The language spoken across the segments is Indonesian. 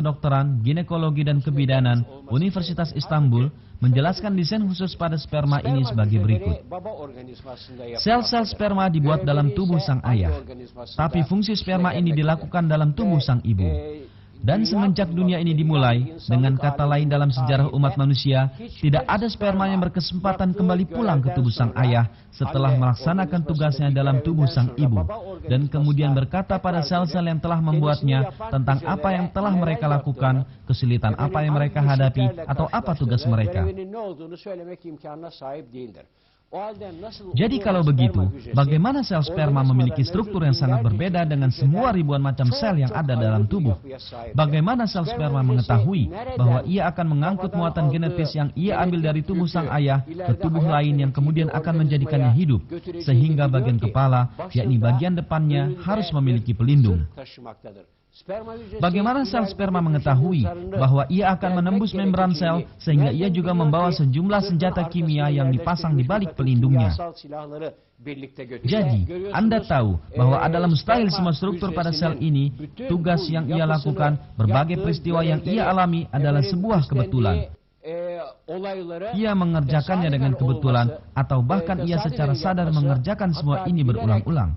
Kedokteran, Ginekologi dan Kebidanan Universitas Istanbul menjelaskan desain khusus pada sperma ini sebagai berikut. Sel-sel sperma dibuat dalam tubuh sang ayah, tapi fungsi sperma ini dilakukan dalam tubuh sang ibu. Dan semenjak dunia ini dimulai, dengan kata lain dalam sejarah umat manusia, tidak ada sperma yang berkesempatan kembali pulang ke tubuh sang ayah setelah melaksanakan tugasnya dalam tubuh sang ibu, dan kemudian berkata pada sel-sel yang telah membuatnya tentang apa yang telah mereka lakukan, kesulitan apa yang mereka hadapi, atau apa tugas mereka. Jadi kalau begitu, bagaimana sel sperma memiliki struktur yang sangat berbeda dengan semua ribuan macam sel yang ada dalam tubuh? Bagaimana sel sperma mengetahui bahwa ia akan mengangkut muatan genetis yang ia ambil dari tubuh sang ayah ke tubuh lain yang kemudian akan menjadikannya hidup, sehingga bagian kepala, yakni bagian depannya, harus memiliki pelindung? Bagaimana sel sperma mengetahui bahwa ia akan menembus membran sel sehingga ia juga membawa sejumlah senjata kimia yang dipasang di balik pelindungnya? Jadi, Anda tahu bahwa adalah mustahil semua struktur pada sel ini, tugas yang ia lakukan, berbagai peristiwa yang ia alami adalah sebuah kebetulan. Ia mengerjakannya dengan kebetulan, atau bahkan ia secara sadar mengerjakan semua ini berulang-ulang.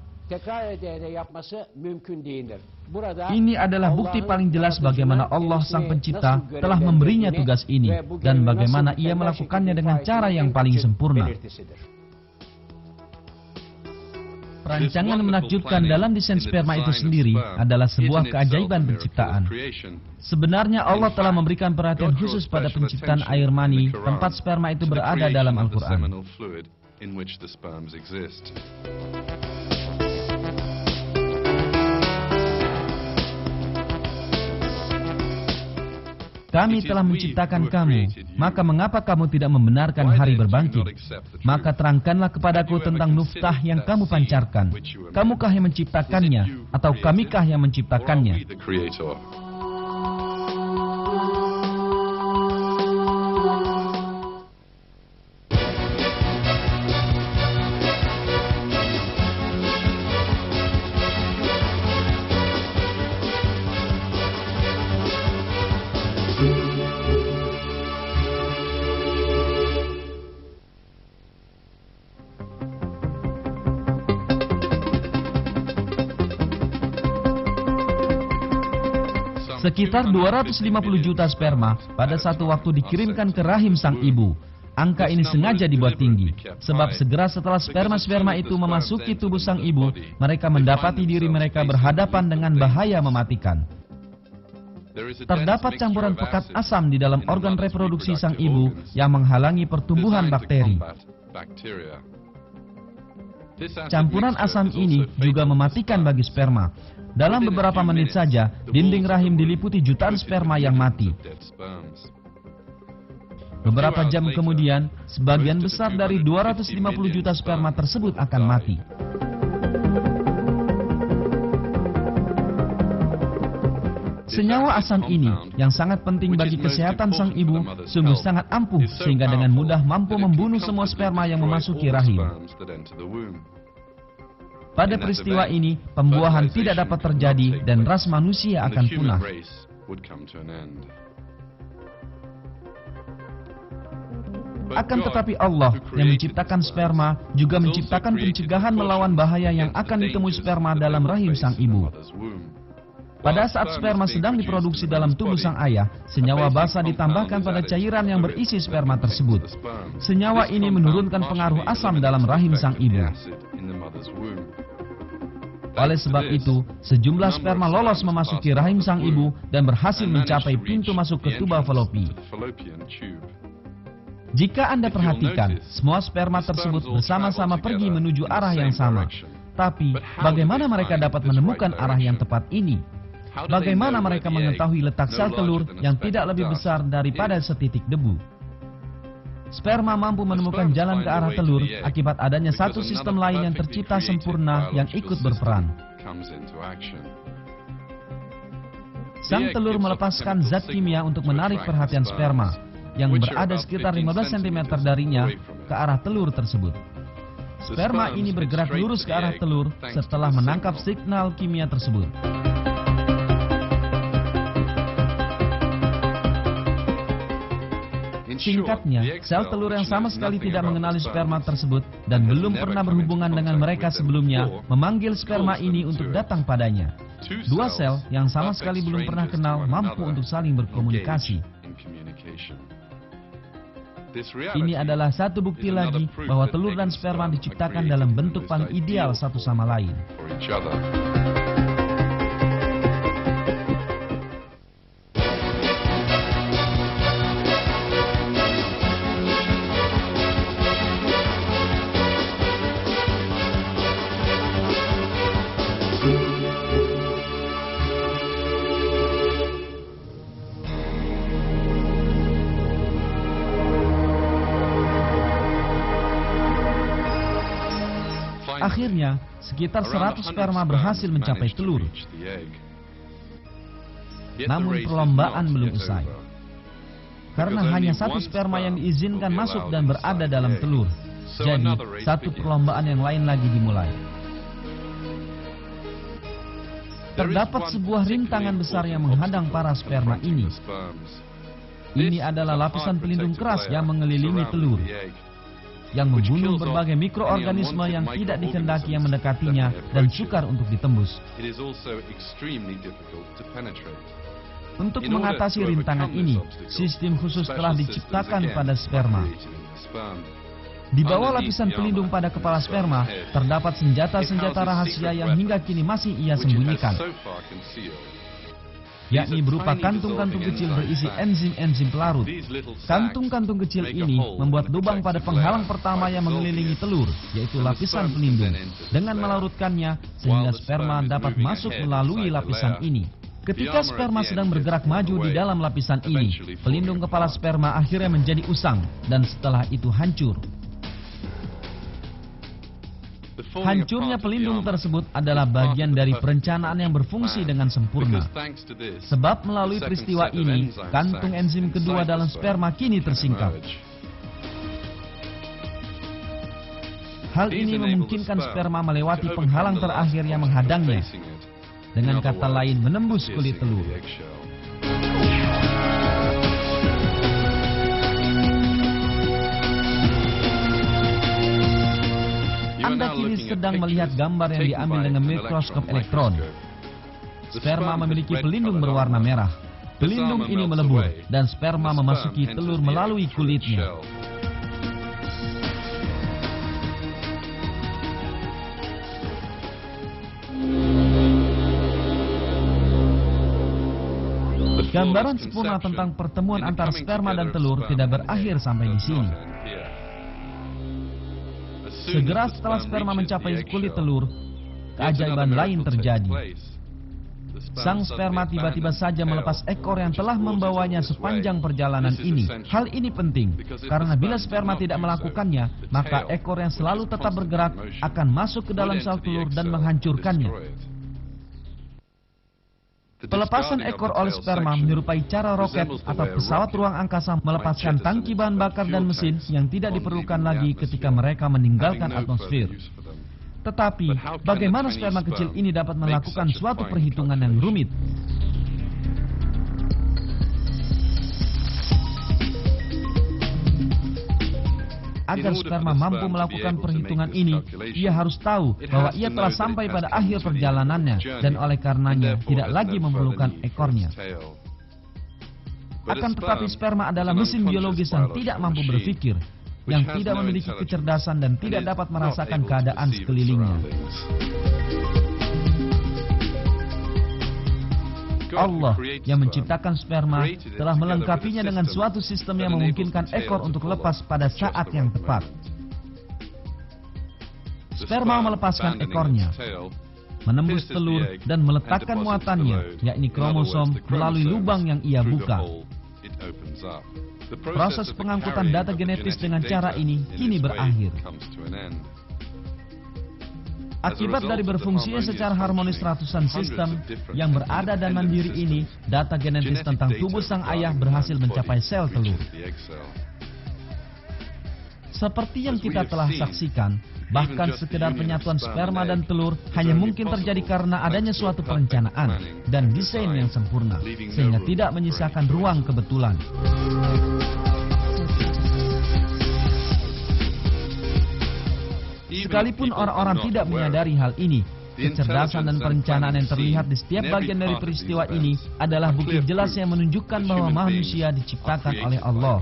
Ini adalah bukti paling jelas bagaimana Allah Sang Pencipta telah memberinya tugas ini dan bagaimana ia melakukannya dengan cara yang paling sempurna. Perancangan menakjubkan dalam desain sperma itu sendiri adalah sebuah keajaiban penciptaan. Sebenarnya Allah telah memberikan perhatian khusus pada penciptaan air mani, tempat sperma itu berada dalam Al-Quran. Kami telah menciptakan kamu, maka mengapa kamu tidak membenarkan hari berbangkit? Maka terangkanlah kepadaku tentang nuftah yang kamu pancarkan. Kamukah yang menciptakannya, atau kamikah yang menciptakannya? Sekitar 250 juta sperma pada satu waktu dikirimkan ke rahim sang ibu. Angka ini sengaja dibuat tinggi, sebab segera setelah sperma-sperma itu memasuki tubuh sang ibu, mereka mendapati diri mereka berhadapan dengan bahaya mematikan. Terdapat campuran pekat asam di dalam organ reproduksi sang ibu yang menghalangi pertumbuhan bakteri. Campuran asam ini juga mematikan bagi sperma. Dalam beberapa menit saja, dinding rahim diliputi jutaan sperma yang mati. Beberapa jam kemudian, sebagian besar dari 250 juta sperma tersebut akan mati. Senyawa asam ini, yang sangat penting bagi kesehatan sang ibu, sungguh sangat ampuh sehingga dengan mudah mampu membunuh semua sperma yang memasuki rahim. Pada peristiwa ini, pembuahan tidak dapat terjadi dan ras manusia akan punah. Akan tetapi Allah yang menciptakan sperma juga menciptakan pencegahan melawan bahaya yang akan ditemui sperma dalam rahim sang ibu. Pada saat sperma sedang diproduksi dalam tubuh sang ayah, senyawa basa ditambahkan pada cairan yang berisi sperma tersebut. Senyawa ini menurunkan pengaruh asam dalam rahim sang ibu. Oleh sebab itu, sejumlah sperma lolos memasuki rahim sang ibu dan berhasil mencapai pintu masuk ke tuba falopi. Jika Anda perhatikan, semua sperma tersebut bersama-sama pergi menuju arah yang sama. Tapi, bagaimana mereka dapat menemukan arah yang tepat ini? Bagaimana mereka mengetahui letak sel telur yang tidak lebih besar daripada setitik debu? Sperma mampu menemukan jalan ke arah telur akibat adanya satu sistem lain yang tercipta sempurna yang ikut berperan. Sang telur melepaskan zat kimia untuk menarik perhatian sperma yang berada sekitar 15 cm darinya ke arah telur tersebut. Sperma ini bergerak lurus ke arah telur setelah menangkap signal kimia tersebut. Singkatnya, sel telur yang sama sekali tidak mengenali sperma tersebut dan belum pernah berhubungan dengan mereka sebelumnya memanggil sperma ini untuk datang padanya. Dua sel yang sama sekali belum pernah kenal mampu untuk saling berkomunikasi. Ini adalah satu bukti lagi bahwa telur dan sperma diciptakan dalam bentuk paling ideal satu sama lain. Akhirnya, sekitar 100 sperma berhasil mencapai telur. Namun perlombaan belum usai. Karena hanya satu sperma yang diizinkan masuk dan berada dalam telur. Jadi, satu perlombaan yang lain lagi dimulai. Terdapat sebuah rintangan besar yang menghadang para sperma ini. Ini adalah lapisan pelindung keras yang mengelilingi telur, yang membunuh berbagai mikroorganisme yang tidak dikehendaki yang mendekatinya dan sukar untuk ditembus. Untuk mengatasi rintangan ini, sistem khusus telah diciptakan pada sperma. Di bawah lapisan pelindung pada kepala sperma, terdapat senjata-senjata rahasia yang hingga kini masih ia sembunyikan, yakni berupa kantung-kantung kecil berisi enzim-enzim pelarut. Kantung-kantung kecil ini membuat lubang pada penghalang pertama yang mengelilingi telur, yaitu lapisan pelindung, dengan melarutkannya sehingga sperma dapat masuk melalui lapisan ini. Ketika sperma sedang bergerak maju di dalam lapisan ini, pelindung kepala sperma akhirnya menjadi usang dan setelah itu hancur. Hancurnya pelindung tersebut adalah bagian dari perencanaan yang berfungsi dengan sempurna. Sebab melalui peristiwa ini, kantung enzim kedua dalam sperma kini tersingkap. Hal ini memungkinkan sperma melewati penghalang terakhir yang menghadangnya. Dengan kata lain, menembus kulit telur. Anda kini sedang melihat gambar yang diambil dengan mikroskop elektron. Sperma memiliki pelindung berwarna merah. Pelindung ini melebur dan sperma memasuki telur melalui kulitnya. Gambaran sempurna tentang pertemuan antara sperma dan telur tidak berakhir sampai di sini. Segera setelah sperma mencapai kulit telur, keajaiban lain terjadi. Sang sperma tiba-tiba saja melepas ekor yang telah membawanya sepanjang perjalanan ini. Hal ini penting, karena bila sperma tidak melakukannya, maka ekor yang selalu tetap bergerak akan masuk ke dalam sel telur dan menghancurkannya. Pelepasan ekor oleh sperma menyerupai cara roket atau pesawat ruang angkasa melepaskan tangki bahan bakar dan mesin yang tidak diperlukan lagi ketika mereka meninggalkan atmosfer. Tetapi, bagaimana sperma kecil ini dapat melakukan suatu perhitungan yang rumit? Agar sperma mampu melakukan perhitungan ini, ia harus tahu bahwa ia telah sampai pada akhir perjalanannya dan oleh karenanya tidak lagi memerlukan ekornya. Akan tetapi sperma adalah mesin biologis yang tidak mampu berpikir, yang tidak memiliki kecerdasan dan tidak dapat merasakan keadaan sekelilingnya. Allah yang menciptakan sperma telah melengkapinya dengan suatu sistem yang memungkinkan ekor untuk lepas pada saat yang tepat. Sperma melepaskan ekornya, menembus telur dan meletakkan muatannya, yakni kromosom, melalui lubang yang ia buka. Proses pengangkutan data genetis dengan cara ini kini berakhir. Akibat dari berfungsinya secara harmonis ratusan sistem yang berada dan mandiri ini, data genetis tentang tubuh sang ayah berhasil mencapai sel telur. Seperti yang kita telah saksikan, bahkan sekedar penyatuan sperma dan telur hanya mungkin terjadi karena adanya suatu perencanaan dan desain yang sempurna, sehingga tidak menyisakan ruang kebetulan. Sekalipun orang-orang tidak menyadari hal ini, kecerdasan dan perencanaan yang terlihat di setiap bagian dari peristiwa ini adalah bukti jelas yang menunjukkan bahwa manusia diciptakan oleh Allah.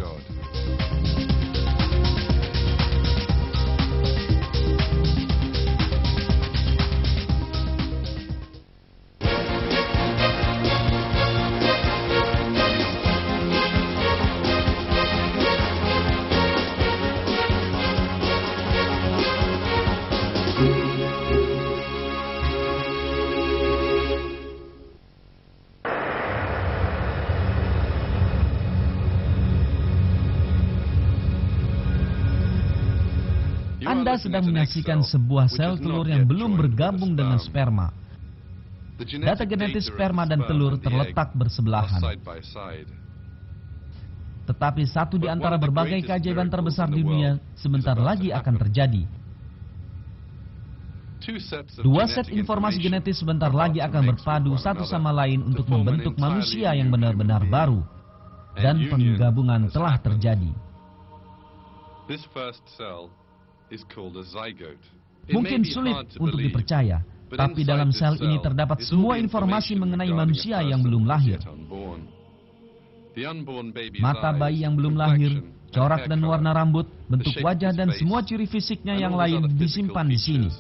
Anda sedang menyaksikan sebuah sel telur yang belum bergabung dengan sperma. Data genetis sperma dan telur terletak bersebelahan. Tetapi satu di antara berbagai keajaiban terbesar di dunia sebentar lagi akan terjadi. Dua set informasi genetis sebentar lagi akan berpadu satu sama lain untuk membentuk manusia yang benar-benar baru. Dan penggabungan telah terjadi. Mungkin sulit untuk dipercaya, tapi dalam sel ini terdapat semua informasi mengenai manusia yang belum lahir. Mata bayi yang belum lahir, corak dan warna rambut, bentuk wajah dan semua ciri fisiknya yang lain disimpan di sini.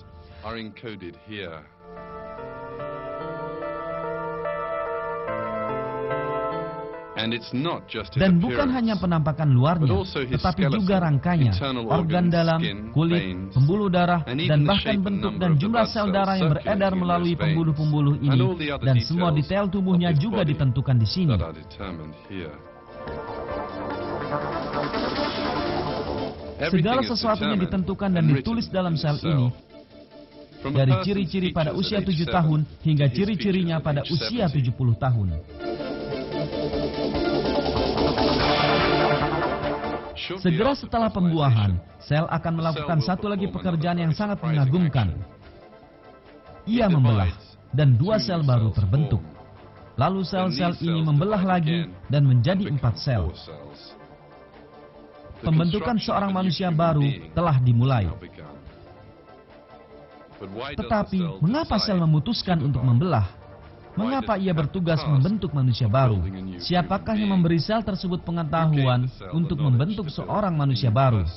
Dan bukan hanya penampakan luarnya, tetapi juga rangkanya, organ dalam, kulit, pembuluh darah, dan bahkan bentuk dan jumlah sel darah yang beredar melalui pembuluh-pembuluh ini, dan semua detail tubuhnya juga ditentukan di sini. Segala sesuatunya ditentukan dan ditulis dalam sel ini, dari ciri-ciri pada usia 7 tahun hingga ciri-cirinya pada usia 70 tahun. Segera setelah pembuahan, sel akan melakukan satu lagi pekerjaan yang sangat mengagumkan. Ia membelah, dan 2 sel baru terbentuk. Lalu sel-sel ini membelah lagi dan menjadi 4 sel. Pembentukan seorang manusia baru telah dimulai. Tetapi, mengapa sel memutuskan untuk membelah? Mengapa ia bertugas membentuk manusia baru? Siapakah yang memberi sel tersebut pengetahuan untuk membentuk seorang manusia baru?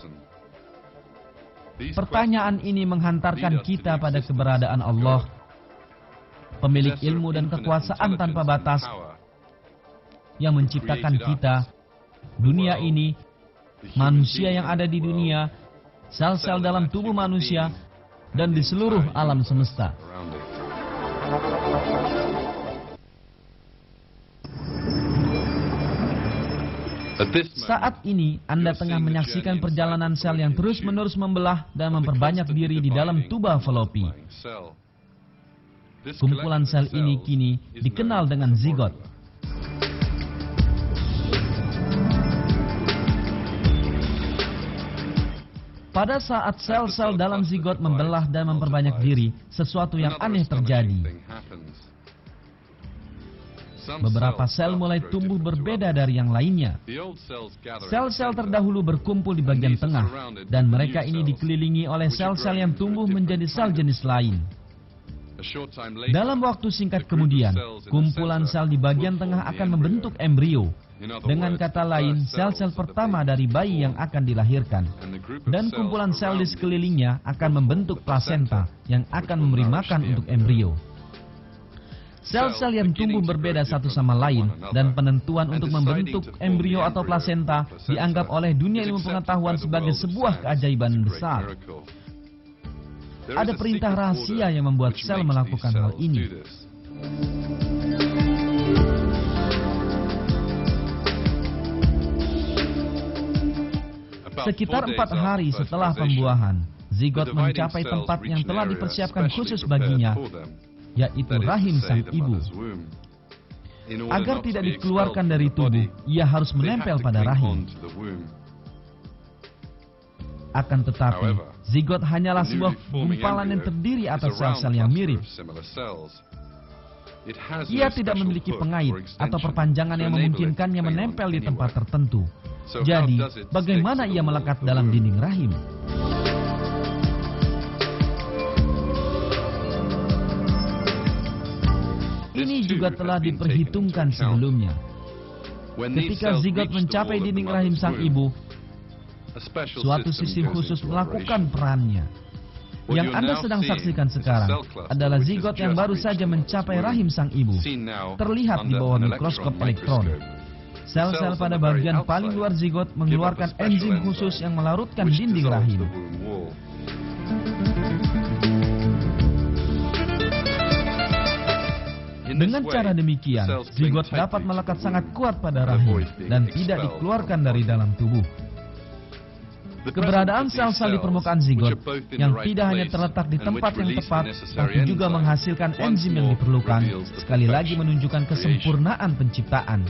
Pertanyaan ini menghantarkan kita pada keberadaan Allah, pemilik ilmu dan kekuasaan tanpa batas, yang menciptakan kita, dunia ini, manusia yang ada di dunia, sel-sel dalam tubuh manusia, dan di seluruh alam semesta. Saat ini, Anda tengah menyaksikan perjalanan sel yang terus-menerus membelah dan memperbanyak diri di dalam tuba Fallopi. Kumpulan sel ini kini dikenal dengan zigot. Pada saat sel-sel dalam zigot membelah dan memperbanyak diri, sesuatu yang aneh terjadi. Beberapa sel mulai tumbuh berbeda dari yang lainnya. Sel-sel terdahulu berkumpul di bagian tengah, dan mereka ini dikelilingi oleh sel-sel yang tumbuh menjadi sel jenis lain. Dalam waktu singkat kemudian, kumpulan sel di bagian tengah akan membentuk embrio. Dengan kata lain, sel-sel pertama dari bayi yang akan dilahirkan. Dan kumpulan sel di sekelilingnya akan membentuk plasenta yang akan memberi makan untuk embrio. Sel-sel yang tumbuh berbeda satu sama lain, dan penentuan untuk membentuk embrio atau plasenta dianggap oleh dunia ilmu pengetahuan sebagai sebuah keajaiban besar. Ada perintah rahasia yang membuat sel melakukan hal ini. Sekitar 4 hari setelah pembuahan, zigot mencapai tempat yang telah dipersiapkan khusus baginya, yaitu rahim sang ibu. Agar tidak dikeluarkan dari tubuh, ia harus menempel pada rahim. Akan tetapi, zigot hanyalah sebuah gumpalan yang terdiri atas sel-sel yang mirip. Ia tidak memiliki pengait atau perpanjangan yang memungkinkannya menempel di tempat tertentu. Jadi, bagaimana ia melekat dalam dinding rahim? Ini juga telah diperhitungkan sebelumnya. Ketika zigot mencapai dinding rahim sang ibu, suatu sistem khusus melakukan perannya. Yang Anda sedang saksikan sekarang adalah zigot yang baru saja mencapai rahim sang ibu. Terlihat di bawah mikroskop elektron. Sel-sel pada bagian paling luar zigot mengeluarkan enzim khusus yang melarutkan dinding rahim. Dengan cara demikian, zigot dapat melekat sangat kuat pada rahim dan tidak dikeluarkan dari dalam tubuh. Keberadaan sel-sel di permukaan zigot yang tidak hanya terletak di tempat yang tepat, tapi juga menghasilkan enzim yang diperlukan, sekali lagi menunjukkan kesempurnaan penciptaan.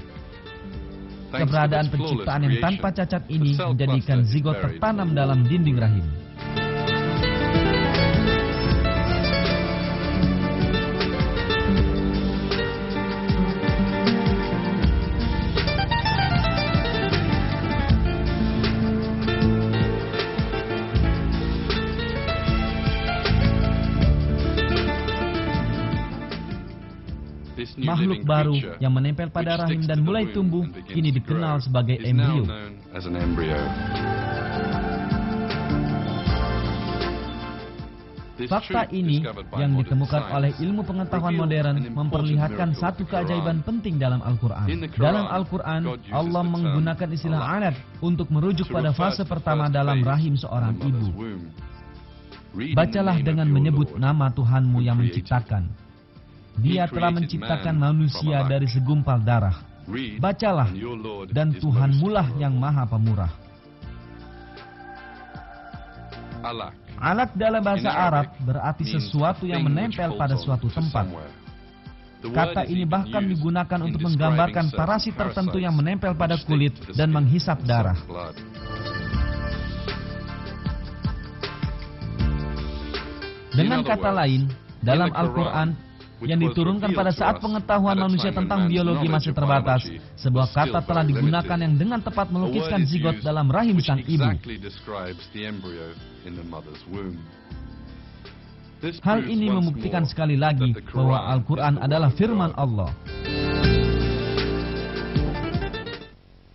Keberadaan penciptaan yang tanpa cacat ini menjadikan zigot tertanam dalam dinding rahim. Makhluk baru yang menempel pada rahim dan mulai tumbuh kini dikenal sebagai embrio. Fakta ini yang ditemukan oleh ilmu pengetahuan modern memperlihatkan satu keajaiban penting dalam Al-Quran. Dalam Al-Quran, Allah menggunakan istilah alat untuk merujuk pada fase pertama dalam rahim seorang ibu. Bacalah dengan menyebut nama Tuhanmu yang menciptakan. Dia telah menciptakan manusia dari segumpal darah. Bacalah, dan Tuhanmulah yang maha pemurah. Alaq dalam bahasa Arab berarti sesuatu yang menempel pada suatu tempat. Kata ini bahkan digunakan untuk menggambarkan parasit tertentu yang menempel pada kulit dan menghisap darah. Dengan kata lain, dalam Al-Quran, yang diturunkan pada saat pengetahuan manusia tentang biologi masih terbatas, sebuah kata telah digunakan yang dengan tepat melukiskan zigot dalam rahim sang ibu. Hal ini membuktikan sekali lagi bahwa Al-Quran adalah firman Allah.